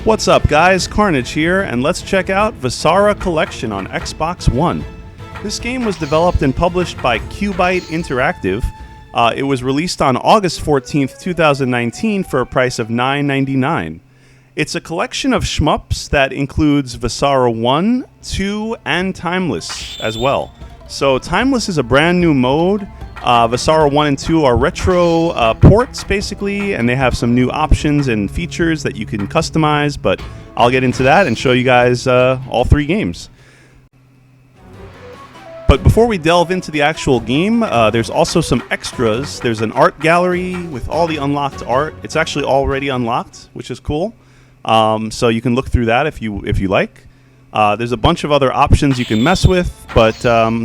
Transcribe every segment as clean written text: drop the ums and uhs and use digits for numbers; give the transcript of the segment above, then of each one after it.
What's up guys, Carnage here, and let's check out VASARA Collection on Xbox One. This game was developed and published by QUByte Interactive. It was released on August 14th, 2019 for a price of $9.99. It's a collection of shmups that includes VASARA 1, 2, and Timeless as well. So Timeless is a brand new mode. VASARA 1 and 2 are retro ports, basically, and they have some new options and features that you can customize, but I'll get into that and show you guys all three games. But before we delve into the actual game, there's also some extras. There's an art gallery with all the unlocked art. It's actually already unlocked, which is cool. So you can look through that if you like. There's a bunch of other options you can mess with, but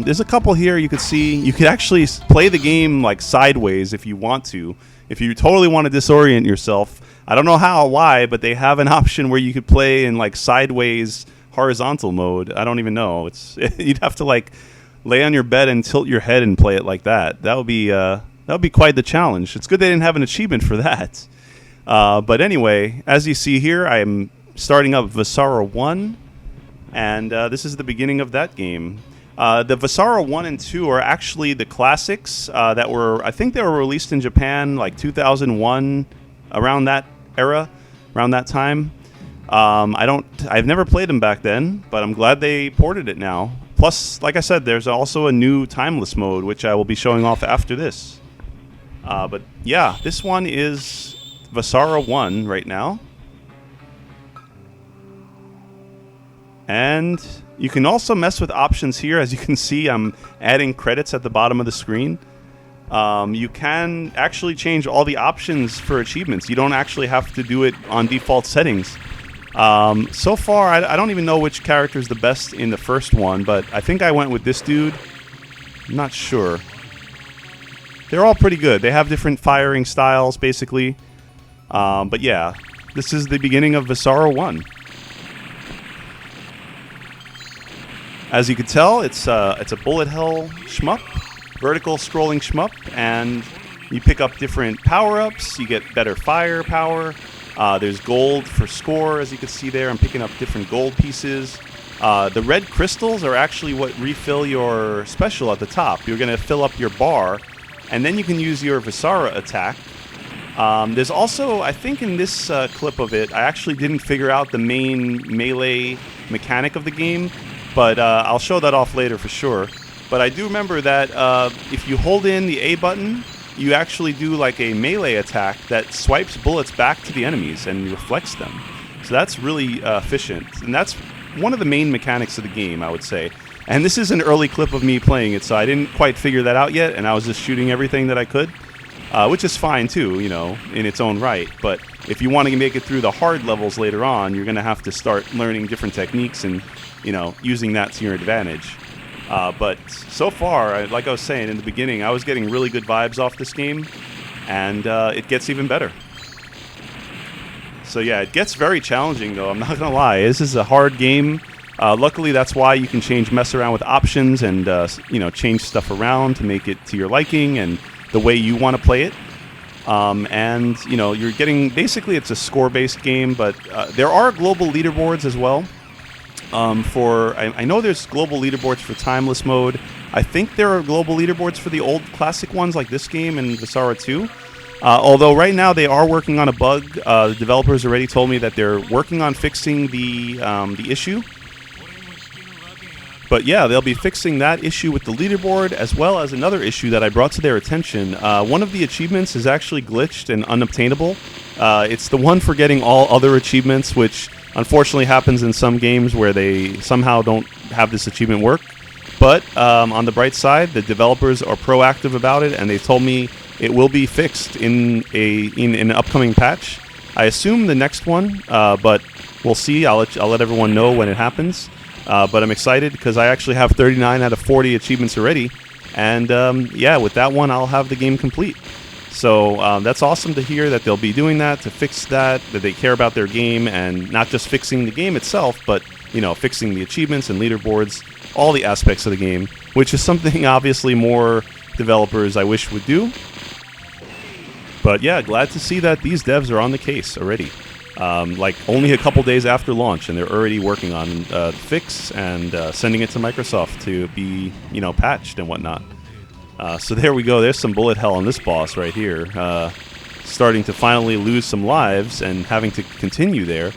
there's a couple here you could see. You could actually play the game like sideways if you want to. If you totally want to disorient yourself, I don't know how, why, but they have an option where you could play in like sideways horizontal mode. I don't even know. You'd have to like lay on your bed and tilt your head and play it like that. That would be quite the challenge. It's good they didn't have an achievement for that. But anyway, as you see here, I'm starting up VASARA 1. And this is the beginning of that game. The VASARA 1 and 2 are actually the classics that were, I think they were released in Japan like 2001, around that era, around that time. I've never played them back then, but I'm glad they ported it now. Plus, like I said, there's also a new Timeless mode, which I will be showing off after this. But yeah, this one is VASARA 1 right now. And you can also mess with options here. As you can see, I'm adding credits at the bottom of the screen. You can actually change all the options for achievements. You don't actually have to do it on default settings. So far, I don't even know which character is the best in the first one, but I think I went with this dude. I'm not sure. They're all pretty good. They have different firing styles, basically. But yeah, this is the beginning of VASARA 1. As you can tell, it's a bullet hell shmup, vertical scrolling shmup, and you pick up different power-ups. You get better firepower. There's gold for score, as you can see there. I'm picking up different gold pieces. The red crystals are actually what refill your special at the top. You're going to fill up your bar, and then you can use your VASARA attack. There's also, I think in this clip of it, I actually didn't figure out the main melee mechanic of the game. But I'll show that off later for sure. But I do remember that if you hold in the A button, you actually do like a melee attack that swipes bullets back to the enemies and reflects them. So that's really efficient. And that's one of the main mechanics of the game, I would say. And this is an early clip of me playing it, so I didn't quite figure that out yet, and I was just shooting everything that I could. Which is fine too, you know, in its own right. But if you want to make it through the hard levels later on, you're going to have to start learning different techniques and, you know, using that to your advantage. But so far, like I was saying in the beginning, I was getting really good vibes off this game, and it gets even better. So yeah, it gets very challenging though, I'm not going to lie. This is a hard game. Luckily, that's why you can mess around with options and, you know, change stuff around to make it to your liking and the way you want to play it. And, you know, you're getting, basically it's a score-based game, but there are global leaderboards as well. I know there's global leaderboards for Timeless mode. I think there are global leaderboards for the old classic ones like this game and VASARA 2. Although right now they are working on a bug. The developers already told me that they're working on fixing the issue. But yeah, they'll be fixing that issue with the leaderboard, as well as another issue that I brought to their attention. One of the achievements is actually glitched and unobtainable. It's the one for getting all other achievements, which unfortunately happens in some games where they somehow don't have this achievement work. But on the bright side, the developers are proactive about it, and they told me it will be fixed in an upcoming patch. I assume the next one, but we'll see. I'll let everyone know when it happens. But I'm excited because I actually have 39 out of 40 achievements already. And yeah, with that one, I'll have the game complete. So that's awesome to hear that they'll be doing that, to fix that they care about their game, and not just fixing the game itself, but, you know, fixing the achievements and leaderboards, all the aspects of the game, which is something obviously more developers I wish would do. But yeah, glad to see that these devs are on the case already. like only a couple days after launch, and they're already working on the fix and sending it to Microsoft to be, patched and whatnot. So there we go. There's some bullet hell on this boss right here. Starting to finally lose some lives and having to continue there.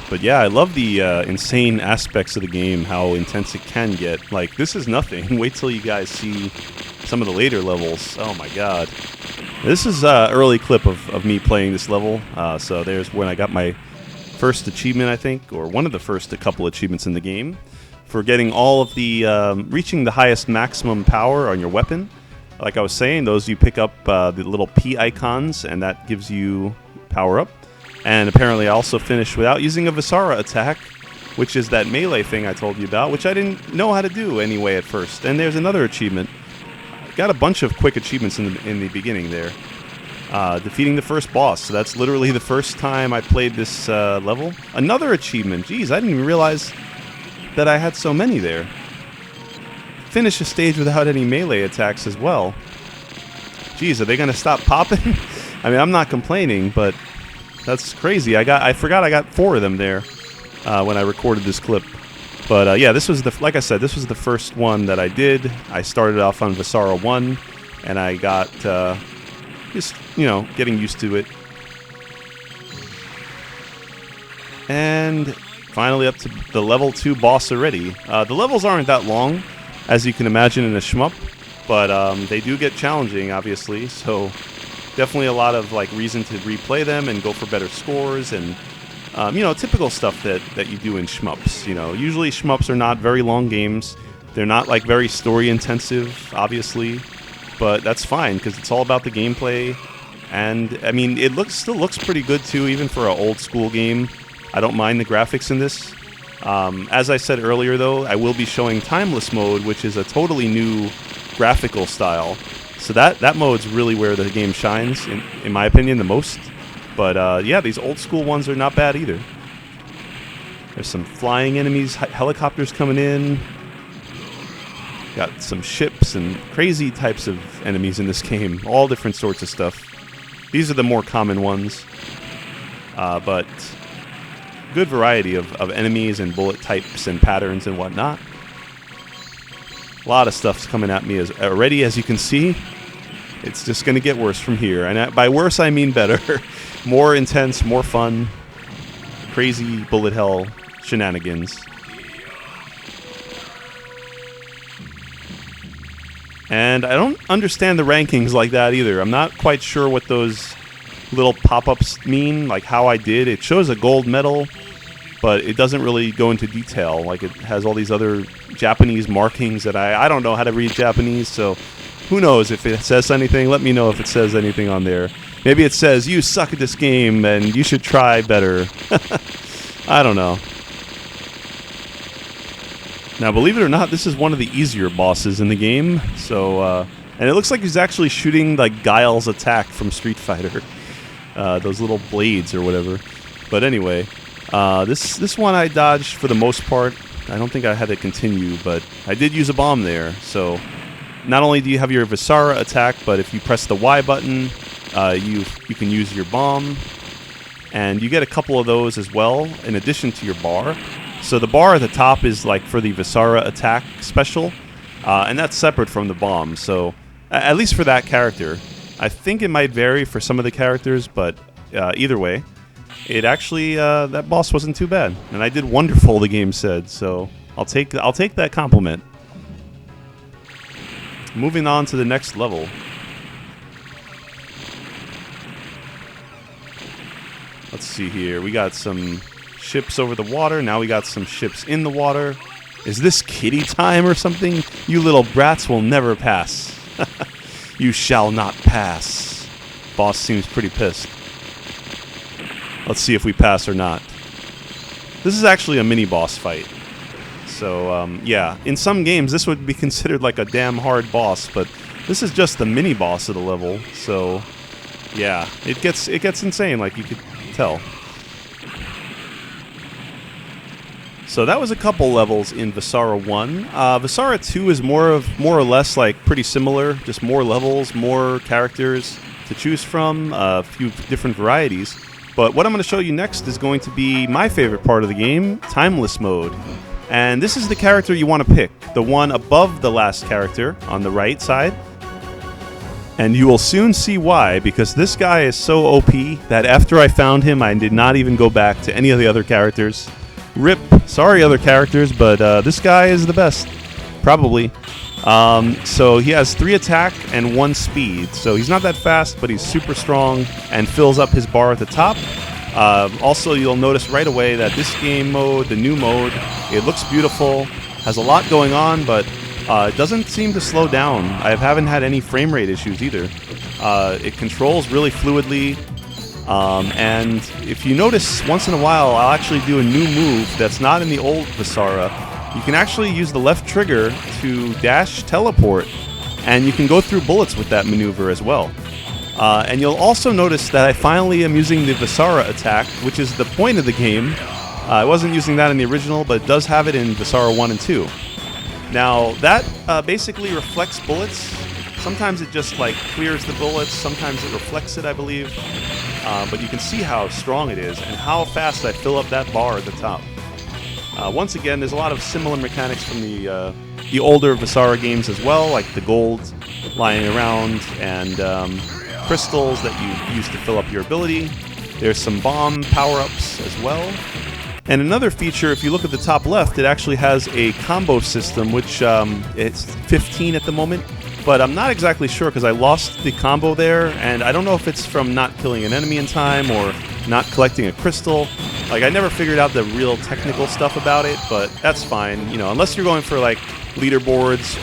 But yeah, I love the insane aspects of the game, how intense it can get. Like, this is nothing. Wait till you guys see some of the later levels. Oh my god. This is an early clip of me playing this level. So there's when I got my first achievement, I think, or one of the first couple achievements in the game, for getting all of the, reaching the highest maximum power on your weapon. Like I was saying, those you pick up the little P icons, and that gives you power up. And apparently I also finished without using a VASARA attack, which is that melee thing I told you about, which I didn't know how to do anyway at first. And there's another achievement. Got a bunch of quick achievements in the beginning there. Defeating the first boss, so that's literally the first time I played this level. Another achievement, jeez, I didn't even realize that I had so many there. Finish a stage without any melee attacks as well. Jeez, are they gonna stop popping? I mean, I'm not complaining, but that's crazy. I forgot I got 4 of them there when I recorded this clip. But yeah, this was like I said, this was the first one that I did. I started off on VASARA 1, and I got just getting used to it. And finally up to the level 2 boss already. The levels aren't that long, as you can imagine in a shmup, but they do get challenging, obviously. So definitely a lot of reason to replay them and go for better scores and typical stuff that you do in shmups. Usually shmups are not very long games. They're not very story intensive, obviously, but that's fine because it's all about the gameplay. And I mean, it still looks pretty good too, even for an old school game. I don't mind the graphics in this. As I said earlier, though, I will be showing Timeless Mode, which is a totally new graphical style. So that mode's really where the game shines, in my opinion, the most. But yeah, these old school ones are not bad either. There's some flying enemies, helicopters coming in. Got some ships and crazy types of enemies in this game. All different sorts of stuff. These are the more common ones. But good variety of enemies and bullet types and patterns and whatnot. A lot of stuff's coming at me already, as you can see. It's just going to get worse from here. And by worse, I mean better. More intense, more fun. Crazy bullet hell shenanigans. And I don't understand the rankings like that either. I'm not quite sure what those little pop-ups mean, like how I did. It shows a gold medal, but it doesn't really go into detail. Like, it has all these other Japanese markings that I don't know how to read Japanese, so who knows if it says anything. Let me know if it says anything on there. Maybe it says, you suck at this game and you should try better. I don't know. Now, believe it or not, this is one of the easier bosses in the game. So, and it looks like he's actually shooting like Guile's attack from Street Fighter. Those little blades or whatever. But anyway, this one I dodged for the most part. I don't think I had to continue, but I did use a bomb there. So not only do you have your VASARA attack, but if you press the Y button, you can use your bomb. And you get a couple of those as well, in addition to your bar. So the bar at the top is like for the VASARA attack special, and that's separate from the bomb. So at least for that character. I think it might vary for some of the characters, but either way, it actually that boss wasn't too bad, and I did wonderful. The game said, so I'll take that compliment. Moving on to the next level. Let's see here. We got some ships over the water. Now we got some ships in the water. Is this kitty time or something? You little brats will never pass. You shall not pass. Boss seems pretty pissed. Let's see if we pass or not. This is actually a mini-boss fight. So, yeah. In some games, this would be considered like a damn hard boss, but this is just the mini-boss of the level. So, yeah. It gets insane, like you could tell. So that was a couple levels in VASARA 1. VASARA 2 is more or less like pretty similar, just more levels, more characters. to choose from, a few different varieties. But what I'm going to show you next is going to be my favorite part of the game, Timeless Mode. And this is the character you want to pick, the one above the last character on the right side. And you will soon see why, because this guy is so OP that after I found him, I did not even go back to any of the other characters. RIP, sorry other characters, but this guy is the best, probably. So he has 3 attack and 1 speed, so he's not that fast, but he's super strong and fills up his bar at the top. Also, you'll notice right away that this game mode, the new mode, it looks beautiful, has a lot going on, but it doesn't seem to slow down. I haven't had any frame rate issues either. It controls really fluidly, and if you notice, once in a while, I'll actually do a new move that's not in the old VASARA. You can actually use the left trigger to dash teleport, and you can go through bullets with that maneuver as well. And you'll also notice that I finally am using the VASARA attack, which is the point of the game. I wasn't using that in the original, but it does have it in VASARA 1 and 2. Now, that basically reflects bullets. Sometimes it just like clears the bullets, sometimes it reflects it, I believe. But you can see how strong it is and how fast I fill up that bar at the top. Once again, there's a lot of similar mechanics from the older VASARA games as well, like the gold lying around and crystals that you use to fill up your ability. There's some bomb power-ups as well. And another feature, if you look at the top left, it actually has a combo system, which it's 15 at the moment. But I'm not exactly sure because I lost the combo there, and I don't know if it's from not killing an enemy in time or not collecting a crystal. Like, I never figured out the real technical stuff about it, but that's fine. You know, unless you're going for, like, leaderboards,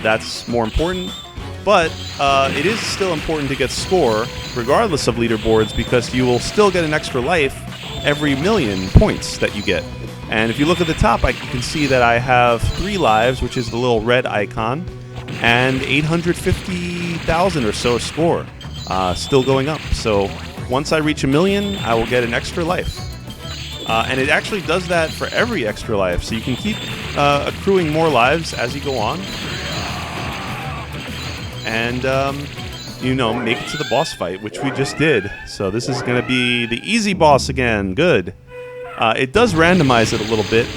that's more important. But it is still important to get score, regardless of leaderboards, because you will still get an extra life every 1,000,000 points that you get. And if you look at the top, you can see that I have 3 lives, which is the little red icon, and 850,000 or so score, still going up. So once I reach 1,000,000, I will get an extra life. And it actually does that for every extra life, so you can keep accruing more lives as you go on. And, you know, make it to the boss fight, which we just did. So this is going to be the easy boss again. Good. It does randomize it a little bit.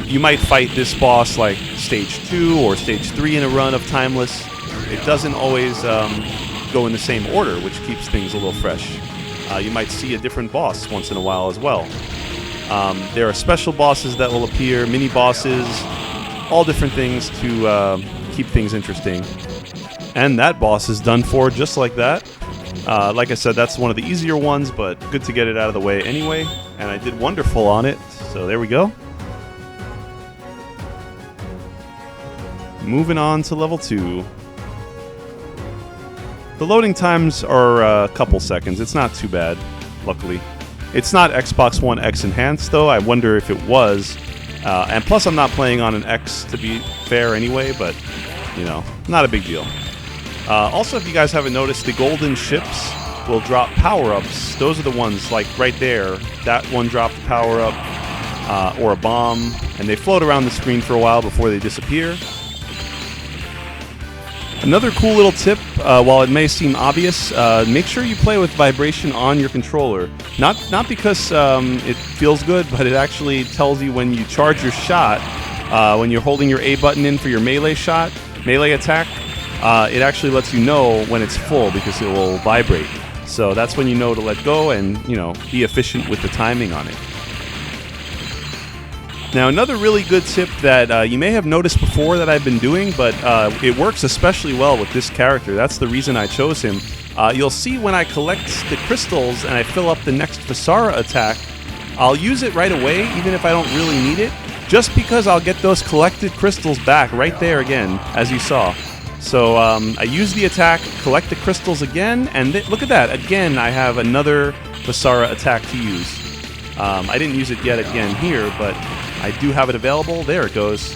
You might fight this boss like stage 2 or stage 3 in a run of Timeless. It doesn't always go in the same order, which keeps things a little fresh. You might see a different boss once in a while as well. There are special bosses that will appear, mini bosses, all different things to keep things interesting. And that boss is done for just like that. Like I said, that's one of the easier ones, but good to get it out of the way anyway. And I did wonderful on it, so there we go. Moving on to level 2. The loading times are a couple seconds. It's not too bad, luckily. It's not Xbox One X Enhanced, though. I wonder if it was. And plus, I'm not playing on an X, to be fair anyway, but, you know, not a big deal. Also, if you guys haven't noticed, the golden ships will drop power-ups. Those are the ones, like, right there. That one dropped a power-up, or a bomb, and they float around the screen for a while before they disappear. Another cool little tip, while it may seem obvious, make sure you play with vibration on your controller. Not because it feels good, but it actually tells you when you charge your shot, when you're holding your A button in for your melee shot, melee attack, it actually lets you know when it's full because it will vibrate. So that's when you know to let go and, you know, be efficient with the timing on it. Now, another really good tip that you may have noticed before that I've been doing, but it works especially well with this character. That's the reason I chose him. You'll see when I collect the crystals and I fill up the next VASARA attack, I'll use it right away, even if I don't really need it, just because I'll get those collected crystals back right there again, as you saw. So I use the attack, collect the crystals again, and look at that. Again, I have another VASARA attack to use. I didn't use it yet again here, but I do have it available. There it goes.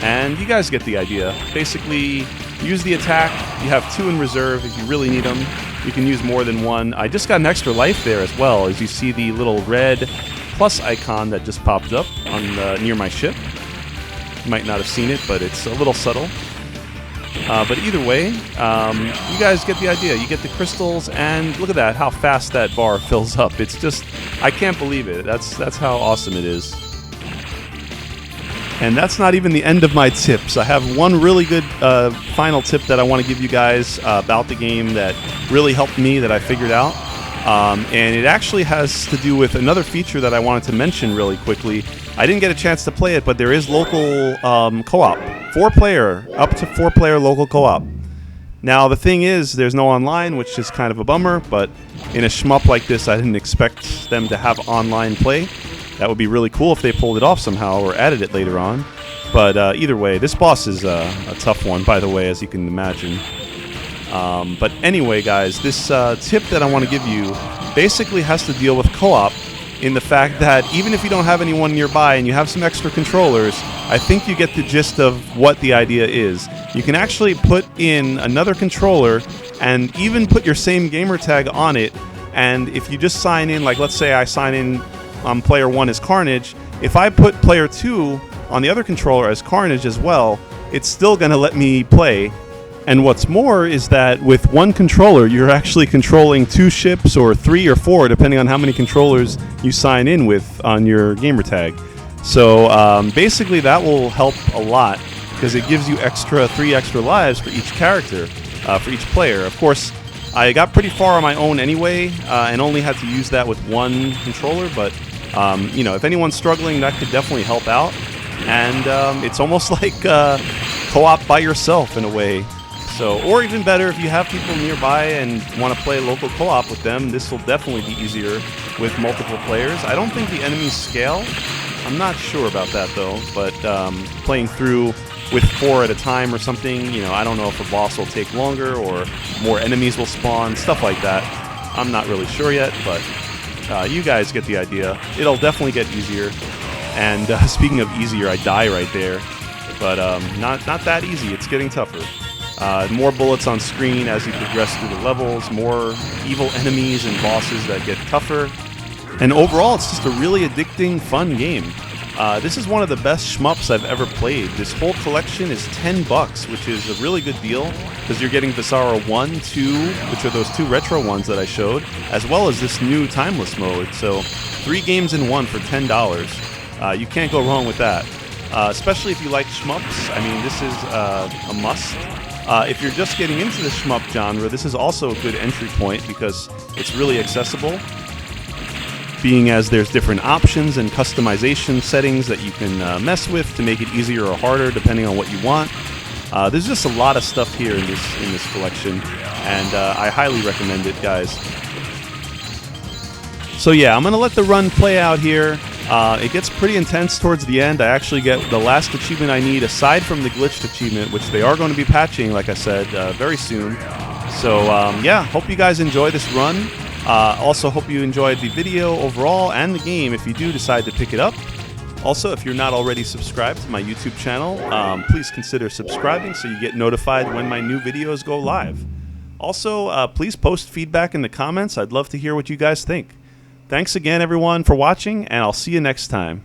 And you guys get the idea. Basically, use the attack. You have 2 in reserve if you really need them. You can use more than 1. I just got an extra life there as well, as you see the little red plus icon that just popped up on near my ship. You might not have seen it, but it's a little subtle. But either way, you guys get the idea. You get the crystals, and look at that, how fast that bar fills up. It's just, I can't believe it. That's how awesome it is. And that's not even the end of my tips. I have one really good final tip that I want to give you guys about the game that really helped me, that I figured out. And it actually has to do with another feature that I wanted to mention really quickly. I didn't get a chance to play it, but there is local co-op. 4-player, up to 4-player local co-op. Now, the thing is, there's no online, which is kind of a bummer, but in a shmup like this, I didn't expect them to have online play. That would be really cool if they pulled it off somehow or added it later on. But either way, this boss is a tough one, by the way, as you can imagine. But anyway, guys, this tip that I want to give you basically has to deal with co-op, in the fact that even if you don't have anyone nearby and you have some extra controllers, I think you get the gist of what the idea is. You can actually put in another controller and even put your same gamer tag on it, and if you just sign in, like let's say I sign in on player 1 as Carnage, if I put player 2 on the other controller as Carnage as well, it's still going to let me play. And what's more is that with one controller, you're actually controlling 2 ships, or 3 or 4, depending on how many controllers you sign in with on your gamer tag. So basically that will help a lot, because it gives you 3 extra lives for each character, for each player. Of course, I got pretty far on my own anyway, and only had to use that with one controller, but you know, if anyone's struggling, that could definitely help out. And it's almost like co-op by yourself in a way. So, or even better, if you have people nearby and want to play local co-op with them, this will definitely be easier with multiple players. I don't think the enemies scale. I'm not sure about that though, but playing through with 4 at a time or something, you know, I don't know if a boss will take longer or more enemies will spawn, stuff like that. I'm not really sure yet, but you guys get the idea. It'll definitely get easier. And speaking of easier, I die right there. But not that easy. It's getting tougher. More bullets on screen as you progress through the levels, more evil enemies and bosses that get tougher. And overall, it's just a really addicting, fun game. This is one of the best shmups I've ever played. This whole collection is $10, which is a really good deal, because you're getting VASARA 1, 2, which are those 2 retro ones that I showed, as well as this new timeless mode. So 3 games in 1 for $10. You can't go wrong with that. Especially if you like shmups. I mean, this is a must. If you're just getting into the shmup genre, this is also a good entry point because it's really accessible, being as there's different options and customization settings that you can mess with to make it easier or harder depending on what you want. There's just a lot of stuff here in this collection, and I highly recommend it, guys. So yeah, I'm going to let the run play out here. It gets pretty intense towards the end. I actually get the last achievement I need, aside from the glitched achievement, which they are going to be patching, like I said, very soon. So yeah, hope you guys enjoy this run. Also hope you enjoyed the video overall and the game if you do decide to pick it up. Also, if you're not already subscribed to my YouTube channel, please consider subscribing so you get notified when my new videos go live. Also, please post feedback in the comments. I'd love to hear what you guys think. Thanks again, everyone, for watching, and I'll see you next time.